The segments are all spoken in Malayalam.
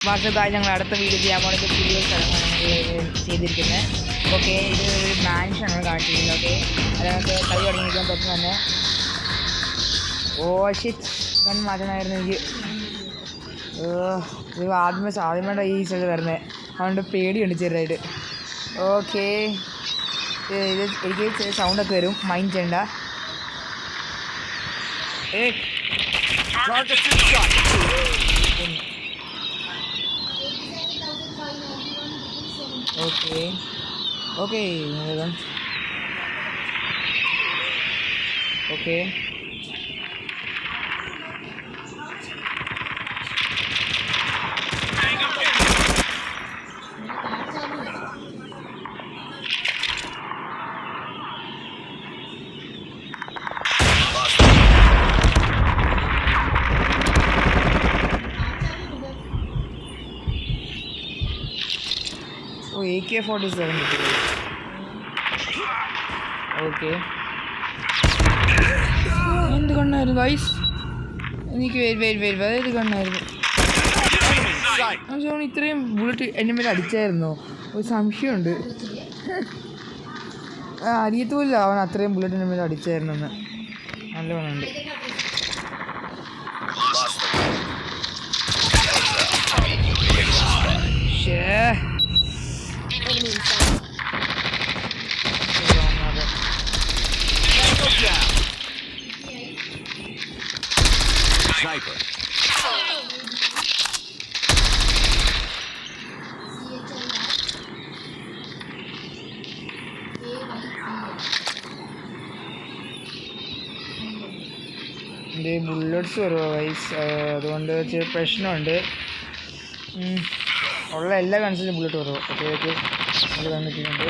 വാട്സപ്പായി ഞങ്ങൾ അടുത്ത വീഡിയോ ചെയ്യാൻ പോകുന്നത് പുതിയ സ്ഥലമാണ് ഞങ്ങൾ ചെയ്തിരിക്കുന്നത്. ഓക്കെ, ഇത് ഒരു മാൻഷനാണ് കാണിച്ചിരിക്കുന്നത്. ഓക്കെ, അത് ഞങ്ങൾക്ക് കളി തുടങ്ങിയിരിക്കാൻ പെട്ടെന്ന് തന്നെ. ഓ ഷിറ്റ്, ഗൺ മാറ്റണമായിരുന്നു എനിക്ക്. ഇത് ആദ്യമേ ഈ സ്ഥലത്ത് വരുന്നത്, അതുകൊണ്ട് പേടിയുണ്ട് ചെറുതായിട്ട്. ഓക്കെ, ഇത് എനിക്ക് സൗണ്ടൊക്കെ വരും, മൈൻഡ് ചെയ്യണ്ട. ഓക്കെ ഓക്കെ ഓക്കെ AK-47 കിട്ടി. ഓക്കെ, എന്ത് കണ്ണായിരുന്നു ഗൈസ്? എനിക്ക് ഏത് കണ്ണായിരുന്നു? ഇത്രയും ബുള്ളറ്റ് എൻ്റെ മേലെ അടിച്ചായിരുന്നോ? ഒരു സംശയമുണ്ട്. അറിയത്തുമില്ല അവൻ അത്രയും ബുള്ളറ്റ് എൻ്റെ മേലെ അടിച്ചായിരുന്നെന്ന്. നല്ലവണ്ണുണ്ട്. ഷേ, Sniper. എൻ്റെ ബുള്ളറ്റ്സ് വരുമോ ഗൈസ്? അതുകൊണ്ട് ചെറിയ പ്രശ്നമുണ്ട്. ഉള്ള എല്ലാ ഗൺസിലും ബുള്ളറ്റ് വരുമോ? ഓക്കെ ഓക്കെ, നല്ല കണ്ടിട്ടുണ്ട്.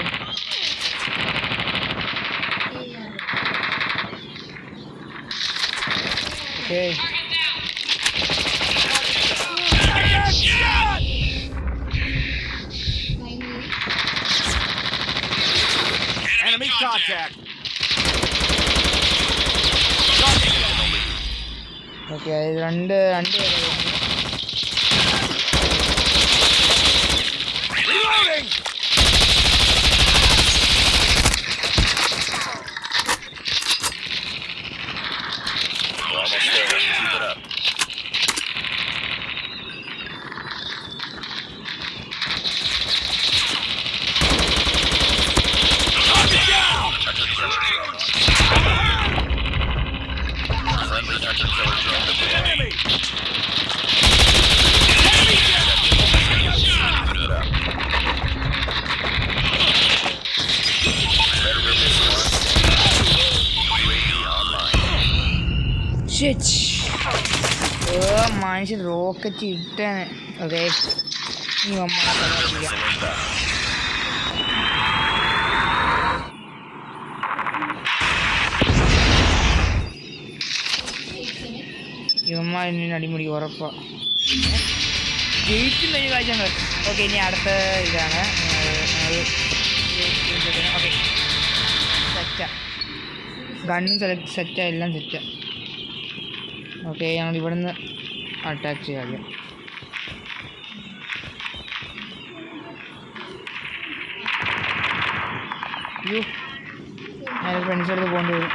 Okay, Enemy contact. ഓക്കെ, രണ്ട് Reloading. Almost there. Keep it up. Friendly hunter killer drone deployed. Enemy! Keep it up. Predator missile on standby. UAV online. Shit. മനുഷ്യൻ റോക്കറ്റ് ഇട്ടാണ്. ഓക്കെ, ഈ Missile inbound. ഇവന്മാർ അടിമുടി ഉറപ്പാ ജയിക്കുന്ന ഒരു കാര്യങ്ങൾ. ഓക്കെ, ഇനി അടുത്ത ഇതാണ്. ഓക്കെ, സെറ്റാ, ഗണ്ണും സെറ്റാ, എല്ലാം സെറ്റാ. ഓക്കെ, ഞങ്ങൾ ഇവിടെ നിന്ന് അറ്റാക്ക് ചെയ്യാം. അയ്യോ, ഞാൻ ഫ്രണ്ട്സ് അടുത്ത് പോകേണ്ടി വരും.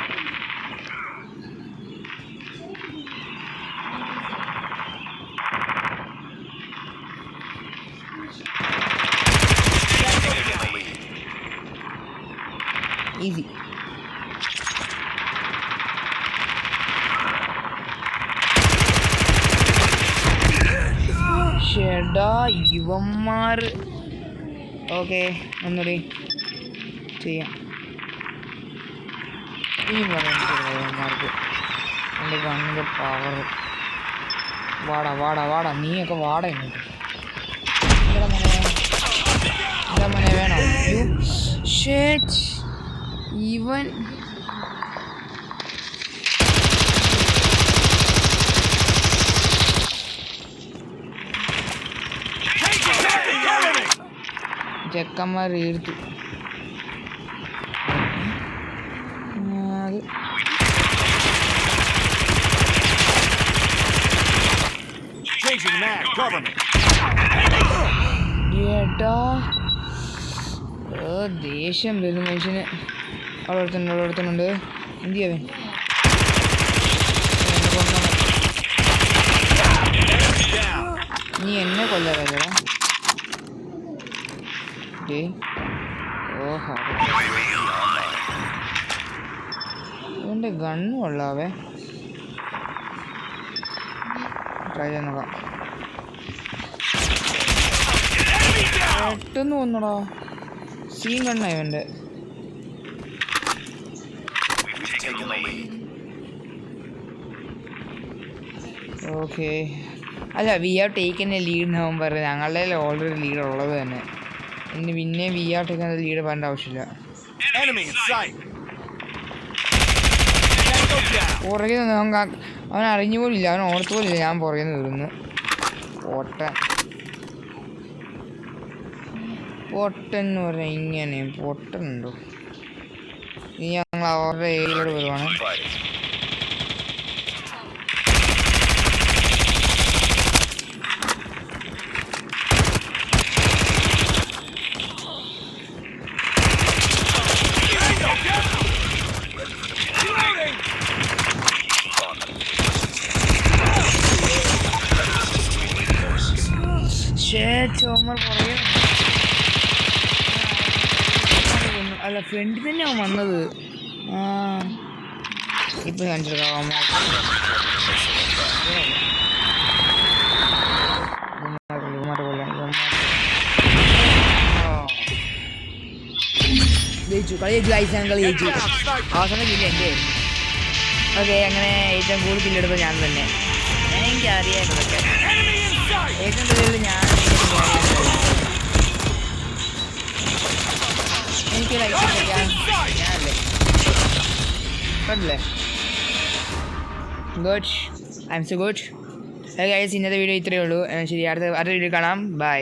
ഈസി. ഷെടാ ഇവന്മാർ. ഓക്കെ, ഒന്നുകൂടി ചെയ്യാം. ഇനി പറയാൻമാർക്ക് എൻ്റെ ഗണ്ണിൻ്റെ പവർ. വാടാ നീയൊക്കെ വാടാ ഇങ്ങോട്ട്. എന്താ മോനെ വേണോ? ഷേറ്റ്, ഇവൻ ചെക്കന്മാർ എടുത്തു. Losing that. Cover me. ഏട്ടാ ദേഷ്യം വരുന്നു മനുഷ്യന്. അവിടെ ഒരുത്തനുണ്ട്. എന്ത് ചെയ്യാൻ നീ എന്നെ കൊല്ലാറല്ലടാ. ഓഹോ ഇവൻ്റെ ഗണ്ണ് കൊള്ളാവേ. ട്രൈ ചെയ്ത് നോക്കാം. പെട്ടെന്ന് വന്നടാ. സീൻ കണ്ണ ഇവൻ്റെ. ഓക്കെ അല്ല we have taken A lead എന്നാവും പറയുന്നത്. ഞങ്ങളുടെ ഓൾറെഡി ലീഡ് ഉള്ളത് തന്നെ. ഇനി പിന്നെ വി ഹാവ് ടേക്കൻ ലീഡ് പറയേണ്ട ആവശ്യമില്ല. പുറകെ അവൻ അറിഞ്ഞു പോലില്ല. അവൻ ഓർത്തു പോലില്ല ഞാൻ പുറകെ നിന്ന് പൊട്ടൻ എന്ന് പറഞ്ഞാൽ ഇങ്ങനെ പൊട്ടനുണ്ടോ? ഇനി ഞങ്ങൾ അവരുടെ ഏരിയയിലോട് വരുവാണ്. ചോമർ പുറകെ അല്ല ഫ്രണ്ടിൽ തന്നെ അവൻ വന്നത്. ഇപ്പം കാണിച്ചെടുക്കാം. ജയിച്ചു കളി ജയിച്ചു. അവസാനം ജില്ല എൻ്റെ. ഓക്കെ അങ്ങനെ ഏറ്റവും കൂടുതൽ കില്ലെടുത്തത് ഞാൻ തന്നെ. എനിക്കറിയാം ഇതൊക്കെ. ഏറ്റവും കൂടുതൽ എനിക്ക് ഞാനല്ലേ കണ്ടില്ലേ. Good I M so good. Guys ഇന്നത്തെ വീഡിയോ ഇത്രയേ ഉള്ളൂ. ശരി അടുത്ത വീഡിയോ കാണാം. ബൈ.